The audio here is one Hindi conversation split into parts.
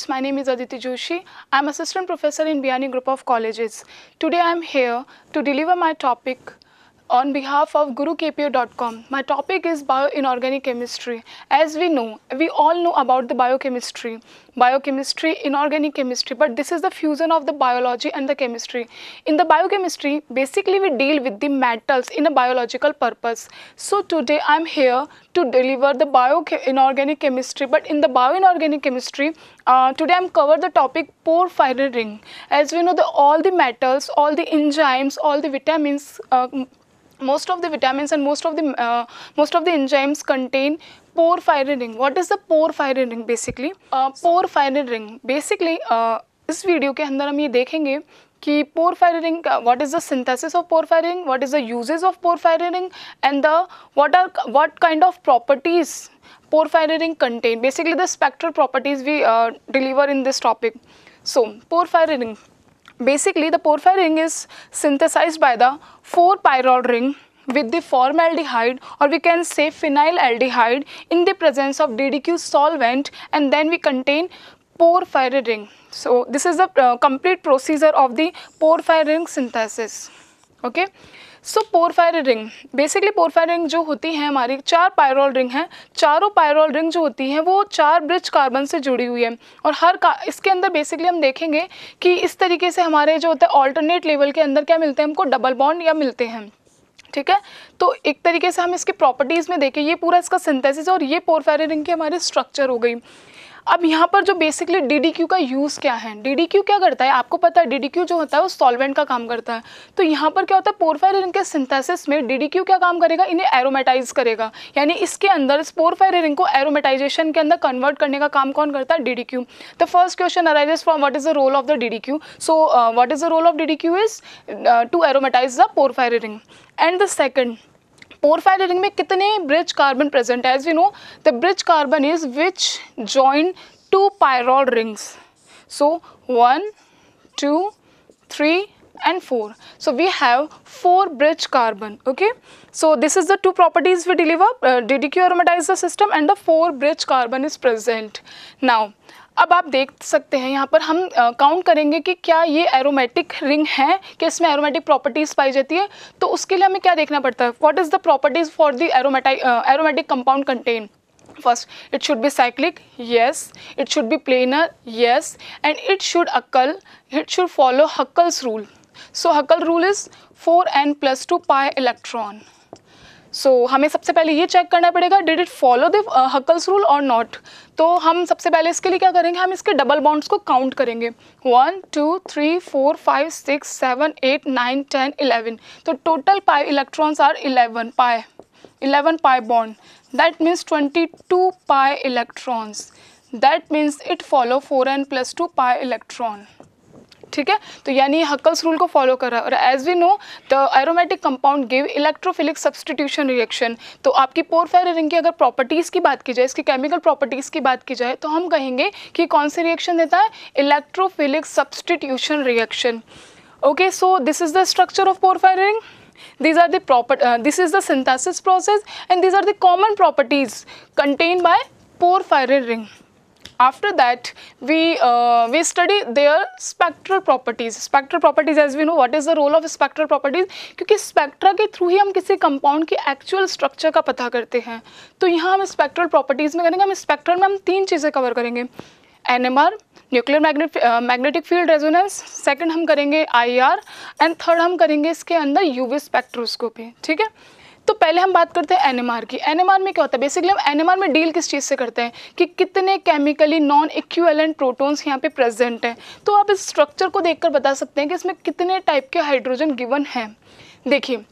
students, my name is Aditi Joshi. I am assistant professor in Biyani Group of Colleges. Today I am here to deliver my topic on behalf of GuruKPO.com. My topic is bioinorganic chemistry. As we all know about the biochemistry, inorganic chemistry, but this is the fusion of the biology and the chemistry. In the biochemistry, basically we deal with the metals in a biological purpose. So today I am here to deliver the bioinorganic chemistry, but in the bioinorganic chemistry, today I am cover the topic porphyrin ring. As we know, all the metals, all the enzymes, all the vitamins, most of the vitamins and most of the enzymes contain porphyrin ring. What is the porphyrin ring basically? Porphyrin ring basically इस वीडियो के अंदर हम ये देखेंगे कि porphyrin ring, what is the synthesis of porphyrin ring, what is the uses of porphyrin ring, and what kind of properties porphyrin ring contain. Basically the spectral properties we deliver in this topic. So porphyrin ring. Basically, the porphyrin ring is synthesized by the 4-pyrrole ring with the formaldehyde, or we can say phenylaldehyde, in the presence of DDQ solvent, and then we contain porphyrin ring. So this is the complete procedure of the porphyrin ring synthesis. Okay. So porphyrin ring, basically porphyrin ring जो होती है हमारी 4 पायरोल रिंग हैं. चारों पायरोल रिंग जो होती हैं वो 4 ब्रिज कार्बन से जुड़ी हुई है, और इसके अंदर बेसिकली हम देखेंगे कि इस तरीके से हमारे जो होता है ऑल्टरनेट लेवल के अंदर क्या मिलते हैं हमको, डबल बॉन्ड या मिलते हैं. ठीक है, तो एक तरीके से हम इसके प्रॉपर्टीज़ में देखें, ये पूरा इसका सिंथेसिस और ये पोरफायरिन रिंग की हमारी स्ट्रक्चर हो गई. अब यहाँ पर जो बेसिकली DDQ का यूज़ क्या है, DDQ क्या करता है आपको पता है, DDQ जो होता है वो सॉल्वेंट का काम करता है. तो यहाँ पर क्या होता है, पोरफायरिन रिंग के सिंथेसिस में DDQ क्या काम करेगा, इन्हें एरोमेटाइज करेगा, यानी इसके अंदर इस पोरफायरिन रिंग को एरोमेटाइजेशन के अंदर कन्वर्ट करने का काम कौन करता है, DDQ. The first question arises from what is the role of the DDQ. So what is the role of DDQ is to aromatise the porphyrin ring. And the second, porphyrin ring में कितने ब्रिज कार्बन प्रेजेंट है. As we know the bridge carbon is which join 2 pyrrole rings. So 1, 2, 3 and 4. So we have 4 bridge carbon. Okay. So this is the 2 properties we deliver. DDQ aromatize the system and the 4 bridge carbon is present. Now अब आप देख सकते हैं यहाँ पर हम काउंट करेंगे कि क्या ये एरोमेटिक रिंग है, कि इसमें एरोमेटिक प्रॉपर्टीज़ पाई जाती है. तो उसके लिए हमें क्या देखना पड़ता है, what is the properties for the aromatic compound contain. First, it should be cyclic, yes. It should be planar, yes. And it should follow Huckel's rule. So Huckel rule is 4n plus 2 pi electron. So हमें सबसे पहले ये चेक करना पड़ेगा, did it follow the Huckel's rule or not. तो हम सबसे पहले इसके लिए क्या करेंगे, हम इसके डबल बॉन्ड्स को काउंट करेंगे. 1, 2, 3, 4, 5, 6, 7, 8, 9, 10, 11. तो total pi electrons are 11 pi bond. That means 22 pi electrons. That means it follow 4n plus 2 pi electron. ठीक है, तो यानी हक्कल्स रूल को फॉलो कर रहा है. और as we know the aromatic compound give electrophilic substitution reaction. तो आपकी पोरफायरिन रिंग की अगर प्रॉपर्टीज़ की बात की जाए, इसकी केमिकल प्रॉपर्टीज़ की बात की जाए, तो हम कहेंगे कि कौन सी रिएक्शन देता है, electrophilic substitution reaction. Okay, so this is the structure of porphyrin ring. These are the this is the synthesis process, and these are the common properties contained by porphyrin ring. After that, we study their spectral properties. Spectral properties, as we know, what is the role of spectral properties? क्योंकि स्पेक्ट्रा के थ्रू ही हम किसी कंपाउंड की एक्चुअल स्ट्रक्चर का पता करते हैं. तो यहाँ हम स्पेक्ट्रल प्रॉपर्टीज़ में करेंगे, हम स्पेक्ट्रल में हम 3 चीज़ें कवर करेंगे. NMR, nuclear magnetic field resonance, second हम करेंगे IR, एंड थर्ड हम करेंगे इसके अंदर UV स्पेक्ट्रोस्कोपी. ठीक है, तो पहले हम बात करते हैं NMR की. NMR में क्या होता है, बेसिकली हम NMR में डील किस चीज़ से करते हैं कि कितने केमिकली नॉन इक्विवेलेंट प्रोटॉन्स यहाँ पे प्रेजेंट हैं. तो आप इस स्ट्रक्चर को देखकर बता सकते हैं कि इसमें कितने टाइप के हाइड्रोजन गिवन हैं. देखिए,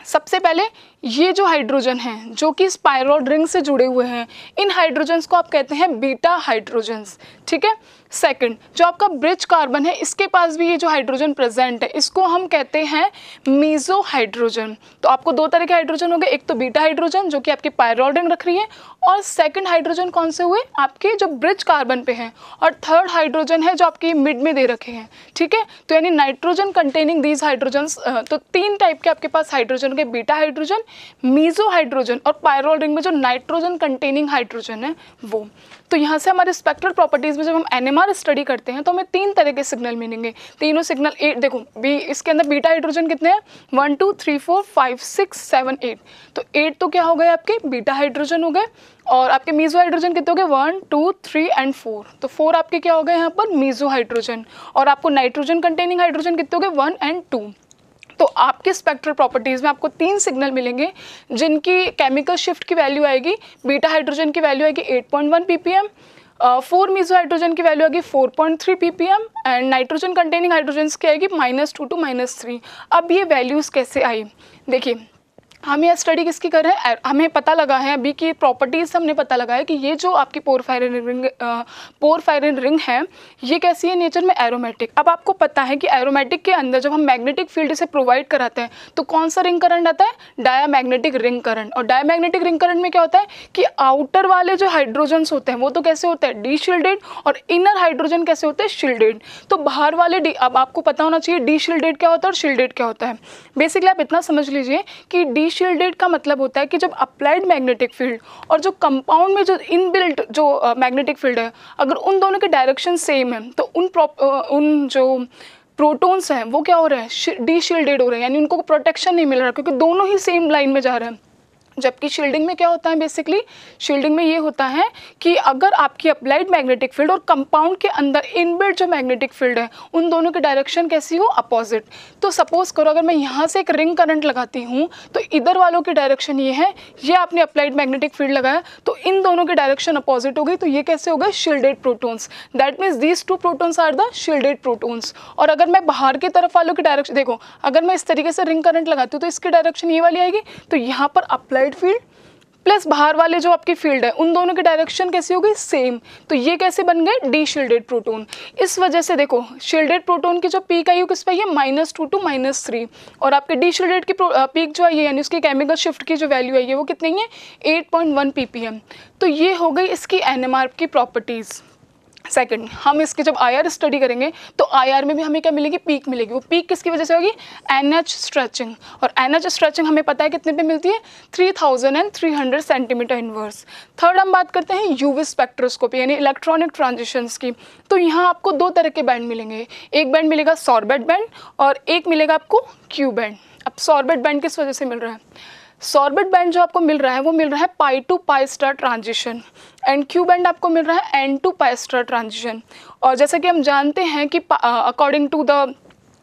सबसे पहले ये जो हाइड्रोजन हैं जो कि इस पायरोल रिंग से जुड़े हुए हैं, इन हाइड्रोजन्स को आप कहते हैं बीटा हाइड्रोजन्स. ठीक है, सेकंड जो आपका ब्रिज कार्बन है, इसके पास भी ये जो हाइड्रोजन प्रेजेंट है, इसको हम कहते हैं मीजो हाइड्रोजन. तो आपको 2 तरह के हाइड्रोजन हो गए, एक तो बीटा हाइड्रोजन जो कि आपकी पायरोल रिंग रख रही है, और सेकंड हाइड्रोजन कौन से हुए, आपके जो ब्रिज कार्बन पे हैं, और थर्ड हाइड्रोजन है जो आपकी मिड में दे रखे हैं. ठीक है, तो यानी नाइट्रोजन कंटेनिंग दीज हाइड्रोजन्स. तो 3 टाइप के आपके पास हाइड्रोजन के, बीटा हाइड्रोजन, मीजो हाइड्रोजन, और पायरोल रिंग में जो नाइट्रोजन कंटेनिंग हाइड्रोजन है वो. तो तो यहाँ से हमारे स्पेक्ट्रल प्रॉपर्टीज़ में जब हम NMR स्टडी करते हैं तो हमें 3 तरह के सिग्नल मिलेंगे। तीनों सिग्नल 8, देखो बी इसके अंदर बीटा हाइड्रोजन कितने हैं, 1 2 3 4 5 6 7 8। तो 8 तो क्या हो गए आपके बीटा हाइड्रोजन हो गए, और आपके मीजो हाइड्रोजन कितने हो गए, 1 2 3 एंड 4। तो 4 आपके क्या हो गए यहाँ पर मीजो हाइड्रोजन, और आपको नाइट्रोजन कंटेनिंग हाइड्रोजन कितने हो गए, 1 एंड 2। तो आपके स्पेक्ट्रल प्रॉपर्टीज़ में आपको 3 सिग्नल मिलेंगे जिनकी केमिकल शिफ्ट की वैल्यू आएगी, बीटा हाइड्रोजन की वैल्यू आएगी 8.1 ppm, 4 मीजो हाइड्रोजन की वैल्यू आएगी 4.3 ppm, and nitrogen containing hydrogen की आएगी -2 to -3। अब ये वैल्यूज़ कैसे आई, देखिए हम यह स्टडी किसकी कर रहे हैं, हमें पता लगा है अभी की प्रॉपर्टीज़ हमने पता लगा है कि ये जो आपकी पोरफायरिन रिंग है ये कैसी है नेचर में, एरोमेटिक। अब आपको पता है कि एरोमेटिक के अंदर जब हम मैग्नेटिक फील्ड से प्रोवाइड कराते हैं तो कौन सा रिंग करंट आता है, डायामैग्नेटिक रिंग करंट। और डायामैग्नेटिक रिंग करंट में क्या होता है कि आउटर वाले जो हाइड्रोजन्स होते हैं वो तो कैसे होते हैं, डी शील्डेड, और इनर हाइड्रोजन कैसे होते हैं, शील्डेड। तो बाहर वाले अब आपको पता होना चाहिए डी शील्डेड क्या होता है और शील्डेड क्या होता है। बेसिकली आप इतना समझ लीजिए कि डी शील्डेड का मतलब होता है कि जब अप्लाइड मैग्नेटिक फील्ड और जो कंपाउंड में जो इनबिल्ट जो मैग्नेटिक फील्ड है अगर उन दोनों के डायरेक्शन सेम है तो उन जो प्रोटॉन्स हैं वो क्या हो रहे हैं, डी शील्डेड हो रहे हैं, यानी उनको प्रोटेक्शन नहीं मिल रहा क्योंकि दोनों ही सेम लाइन में जा रहे हैं। जबकि शील्डिंग में क्या होता है, बेसिकली शील्डिंग में ये होता है कि अगर आपकी अप्लाइड मैग्नेटिक फील्ड और कंपाउंड के अंदर इनबिल्ट जो मैग्नेटिक फील्ड है उन दोनों की डायरेक्शन कैसी हो, अपोजिट। तो सपोज करो अगर मैं यहाँ से एक रिंग करंट लगाती हूँ तो इधर वालों की डायरेक्शन ये है, ये आपने अप्लाइड मैग्नेटिक फील्ड लगाया तो इन दोनों की डायरेक्शन अपोजिट हो गई, तो ये कैसे हो गए, shielded protons. That means these 2 protons are the shielded protons. और अगर मैं बाहर की तरफ वालों की डायरेक्शन, देखो अगर मैं इस तरीके से रिंग करंट लगाती हूँ तो इसकी डायरेक्शन ये वाली आएगी, तो यहाँ पर अप्लाइड फील्ड प्लस बाहर वाले जो आपकी फील्ड है उन दोनों की डायरेक्शन कैसी होगी, सेम। तो ये कैसे बन गए, डी शील्डेड प्रोटॉन। इस वजह से देखो शील्डेड प्रोटॉन की जो पीक आई है किस पे है, -2 to -3, और आपके डी शील्डेड की पीक जो आई है यानी उसकी केमिकल शिफ्ट की जो वैल्यू आई है वो कितनी है, 8.1 ppm। तो ये हो गई इसकी NMR की प्रॉपर्टीज़। सेकंड, हम इसके जब IR स्टडी करेंगे तो IR में भी हमें क्या मिलेगी, पीक मिलेगी। वो पीक किसकी वजह से होगी, NH स्ट्रेचिंग, और NH स्ट्रेचिंग हमें पता है कितने पे मिलती है, 3300 सेंटीमीटर इनवर्स। थर्ड हम बात करते हैं UV स्पेक्ट्रोस्कोपी यानी इलेक्ट्रॉनिक ट्रांजिशंस की। तो यहाँ आपको 2 तरह के बैंड मिलेंगे, एक बैंड मिलेगा सॉर्बेट बैंड और एक मिलेगा आपको क्यू बैंड। अब सॉर्बेट बैंड किस वजह से मिल रहा है, सॉर्बेट बैंड जो आपको मिल रहा है वो मिल रहा है pi to pi star transition, and Q band आपको मिल रहा है n to pi star transition. और जैसे कि हम जानते हैं कि according to the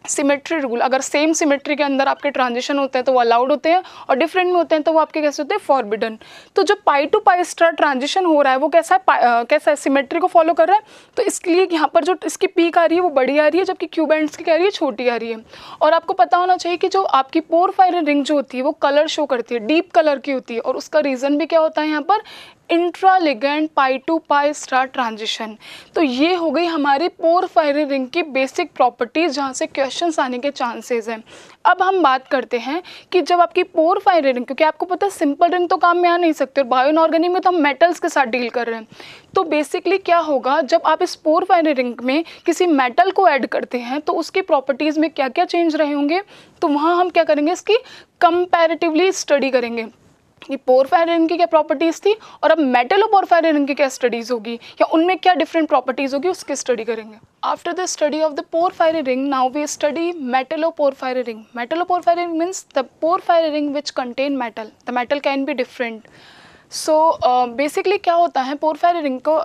symmetry rule, अगर सेम सिमेट्री के अंदर आपके ट्रांजिशन होते हैं तो वो अलाउड होते हैं और डिफरेंट में होते हैं तो वो आपके कैसे होते हैं, फॉरबिडन। तो जो पाई टू पाई स्टार ट्रांजिशन हो रहा है वो कैसा है, कैसा है, सिमेट्री को फॉलो कर रहा है। तो इसके लिए यहाँ पर जो इसकी पीक आ रही है वो बड़ी आ रही है, जबकि क्यू बैंड्स की क्या आ रही है, छोटी आ रही है। और आपको पता होना चाहिए कि जो आपकी पोरफायरिन रिंग जो होती है वो कलर शो करती है, डीप कलर की होती है, और उसका रीज़न भी क्या होता है यहाँ पर, इंट्रालिगेंड पाई टू पाई स्टार ट्रांजिशन। तो ये हो गई हमारी पोरफायरिन रिंग की बेसिक प्रॉपर्टीज जहाँ से क्वेश्चंस आने के चांसेस हैं। अब हम बात करते हैं कि जब आपकी पोरफायरिन रिंग, क्योंकि आपको पता है सिंपल रिंग तो काम में आ नहीं सकते और बायो इनऑर्गेनिक में तो हम मेटल्स के साथ डील कर रहे हैं। तो बेसिकली क्या होगा, जब आप इस पोरफायरिन रिंग में किसी मेटल को ऐड करते हैं तो उसकी प्रॉपर्टीज़ में क्या क्या चेंज रहे होंगे, तो वहाँ हम क्या करेंगे, इसकी कंपैरेटिवली स्टडी करेंगे कि पोरफायरिन रिंग की क्या प्रॉपर्टीज़ थी और अब मेटलोपोरफायरिन रिंग की क्या स्टडीज़ होगी या उनमें क्या डिफरेंट प्रॉपर्टीज़ होगी, उसकी स्टडी करेंगे। After the study of the porphyrin ring, now we study metalloporphyrin ring. Metalloporphyrin ring means the porphyrin ring which contain metal, the metal can be different. So basically क्या होता है, पोरफायरिन रिंग को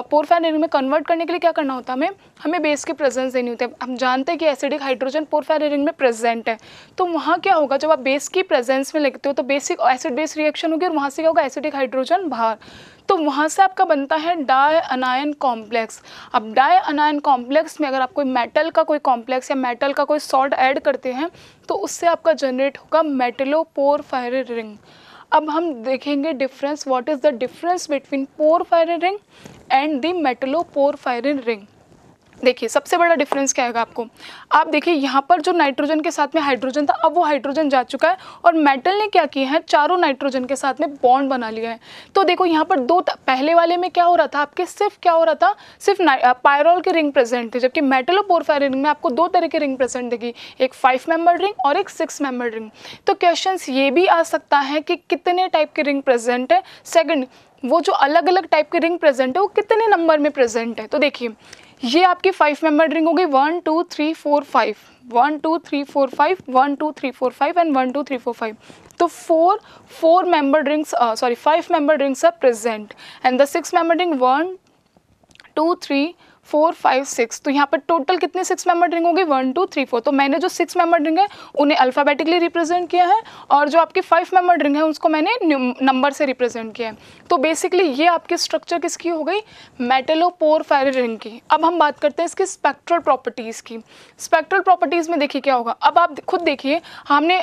पोरफायरिन रिंग में कन्वर्ट करने के लिए क्या करना होता है, हमें बेस की प्रेजेंस देनी होती है। हम जानते हैं कि एसिडिक हाइड्रोजन पोरफायरिन रिंग में प्रेजेंट है, तो वहाँ क्या होगा, जब आप बेस की प्रेजेंस में लिखते हो तो बेसिक एसिड बेस रिएक्शन होगी और वहाँ से क्या होगा, एसिडिक हाइड्रोजन बाहर, तो वहाँ से आपका बनता है डाई अनायन कॉम्प्लेक्स। अब डाई अनायन कॉम्प्लेक्स में अगर आप कोई मेटल का कोई कॉम्प्लेक्स या मेटल का कोई सॉल्ट ऐड करते हैं तो उससे आपका जनरेट होगा मेटलोपोरफायरिन रिंग। अब हम देखेंगे difference, what is the difference between porphyrin ring and the metalloporphyrin ring. देखिए सबसे बड़ा डिफरेंस क्या आएगा आपको, आप देखिए यहाँ पर जो नाइट्रोजन के साथ में हाइड्रोजन था, अब वो हाइड्रोजन जा चुका है और मेटल ने क्या किया है, चारों नाइट्रोजन के साथ में बॉन्ड बना लिया है। तो देखो यहाँ पर दो, पहले वाले में क्या हो रहा था आपके, सिर्फ क्या हो रहा था, सिर्फ पायरोल के रिंग प्रेजेंट थे, जबकि मेटलोपोरफायरिन रिंग में आपको दो तरह के रिंग प्रेजेंट देगी, एक 5 मेंबर रिंग और एक 6 मेंबर रिंग। तो क्वेश्चन ये भी आ सकता है कि कितने टाइप के रिंग प्रेजेंट है, सेकंड वो जो अलग अलग टाइप के रिंग प्रेजेंट है वो कितने नंबर में प्रेजेंट है। तो देखिए ये आपकी 5 मेंबर रिंग हो गई, 1 2 3 4 5, 1 2 3 4 5, 1 2 3 4 5 एंड 1 2 3 4 5। तो 4 member rings, 5 member rings are present and the 6 member ring 1 2 3 4 5 6। तो यहाँ पर टोटल कितने 6 मेंबर रिंग होंगे, 1 2 3 4। तो मैंने जो 6 मेंबर रिंग है उन्हें अल्फ़ाबेटिकली रिप्रेजेंट किया है और जो आपकी 5 मेंबर रिंग है उसको मैंने नंबर से रिप्रेजेंट किया है। तो बेसिकली ये आपकी स्ट्रक्चर किसकी हो गई, मेटलोपोरफायरिन रिंग की। अब हम बात करते हैं इसकी स्पेक्ट्रल प्रॉपर्टीज़ की। स्पेक्ट्रल प्रॉपर्टीज़ में देखिए क्या होगा, अब आप खुद देखिए, हमने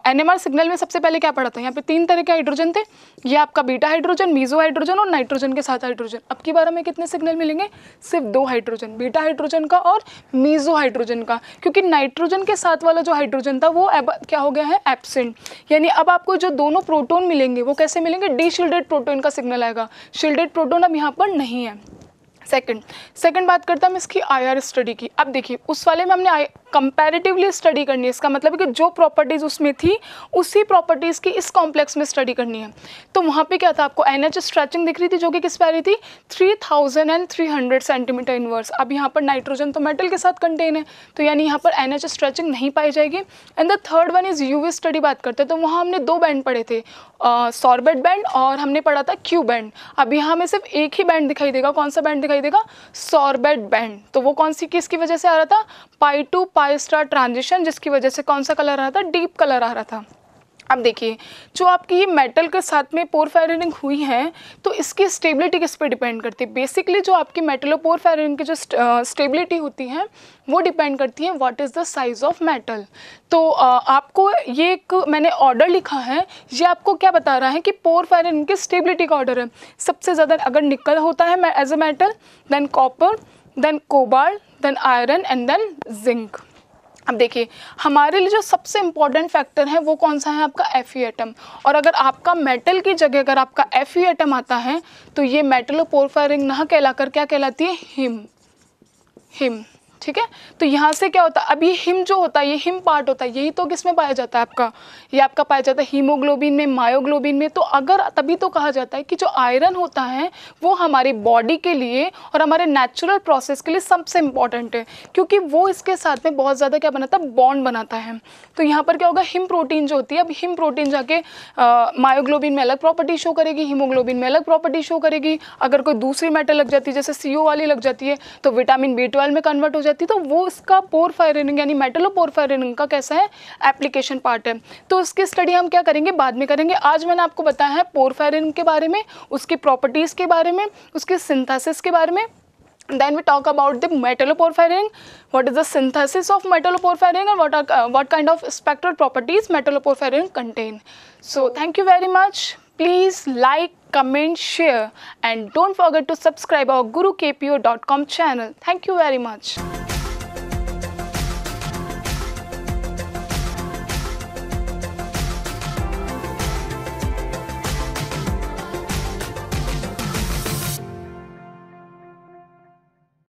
NMR सिग्नल में सबसे पहले क्या पढ़ा था, यहाँ पे 3 तरह के हाइड्रोजन थे, ये आपका बीटा हाइड्रोजन, मीजो हाइड्रोजन और नाइट्रोजन के साथ हाइड्रोजन। अब की बार हमें कितने सिग्नल मिलेंगे, सिर्फ 2 हाइड्रोजन, बीटा हाइड्रोजन का और मीजो हाइड्रोजन का, क्योंकि नाइट्रोजन के साथ वाला जो हाइड्रोजन था वो अब क्या हो गया है, एब्सेंट। यानी अब आपको जो दोनों प्रोटॉन मिलेंगे वो कैसे मिलेंगे, डी शील्डेड प्रोटॉन का सिग्नल आएगा, शील्डेड प्रोटॉन अब यहाँ पर नहीं है। सेकंड बात करता हम इसकी IR स्टडी की। अब देखिए उस वाले में हमने कंपैरेटिवली स्टडी करनी है, इसका मतलब है कि जो प्रॉपर्टीज़ उसमें थी उसी प्रॉपर्टीज़ की इस कॉम्प्लेक्स में स्टडी करनी है। तो वहाँ पे क्या था, आपको NH स्ट्रेचिंग दिख रही थी जो कि किस पे आ रही थी, 3300 सेंटीमीटर इनवर्स। अब यहाँ पर नाइट्रोजन तो मेटल के साथ कंटेन है, तो यानी यहाँ पर NH स्ट्रेचिंग नहीं पाई जाएगी। And the third one is UV study बात करते हैं, तो वहाँ हमने 2 बैंड पढ़े थे, सॉर्बेट बैंड और हमने पढ़ा था क्यू बैंड। अब यहाँ हमें सिर्फ एक ही बैंड दिखाई देगा, कौन सा बैंड दिखाई देगा, सॉर्बेट बैंड। तो वो कौन सी किसकी वजह से आ रहा था, पाई टू पाई स्टार ट्रांजिशन, जिसकी वजह से कौन सा कलर आ रहा था, डीप कलर आ रहा था। अब देखिए जो आपकी ये मेटल के साथ में पोरफायरिन हुई है तो इसकी स्टेबिलिटी किस पे डिपेंड करती है, बेसिकली जो आपकी मेटलोपोरफायरिन की जो स्टेबिलिटी होती है वो डिपेंड करती है what is the size of metal. तो आपको ये एक मैंने ऑर्डर लिखा है, ये आपको क्या बता रहा है कि पोरफायरिन की स्टेबिलिटी का ऑर्डर है। सबसे ज़्यादा अगर निकल होता है as a metal, then copper, then cobalt, then iron and then zinc. अब देखिए हमारे लिए जो सबसे इम्पॉर्टेंट फैक्टर है वो कौन सा है, आपका Fe एटम। और अगर आपका मेटल की जगह अगर आपका Fe एटम आता है तो ये मेटलोपोरफायरिन ना कहलाकर क्या कहलाती है, हिम। ठीक है, तो यहाँ से क्या होता है, अब ये हिम जो होता है, ये हिम पार्ट होता है, यही तो किस में पाया जाता है आपका, ये आपका पाया जाता है हीमोग्लोबिन में, मायोग्लोबिन में। तो अगर तभी तो कहा जाता है कि जो आयरन होता है वो हमारी बॉडी के लिए और हमारे नेचुरल प्रोसेस के लिए सबसे इम्पॉर्टेंट है, क्योंकि वो इसके साथ में बहुत ज़्यादा क्या बनाता है, बॉन्ड बनाता है। तो यहाँ पर क्या होगा, हिम प्रोटीन जो होती है, अब हिम प्रोटीन जाके मायोग्लोबिन में अलग प्रॉपर्टी शो करेगी, हीमोग्लोबिन में अलग प्रॉपर्टी शो करेगी। अगर कोई दूसरी मेटल लग जाती है जैसे CO वाली लग जाती है तो विटामिन B12 में कन्वर्ट हो जाती है। तो वो इसका पोरफायरिन यानी मेटलोपोरफायरिन का कैसा है, एप्लीकेशन पार्ट है। तो इसकी स्टडी हम क्या करेंगे, बाद में करेंगे। आज मैंने आपको बताया है पोरफायरिन के बारे में, उसकी प्रॉपर्टीज़ के बारे में, उसके सिंथेसिस के बारे में। Then we talk about the metalloporphyrin, what is the synthesis of metalloporphyrin and what kind of spectral properties metalloporphyrin contain. So thank you very much. Please like, comment, share and don't forget to subscribe our gurukpo.com channel. Thank you very much.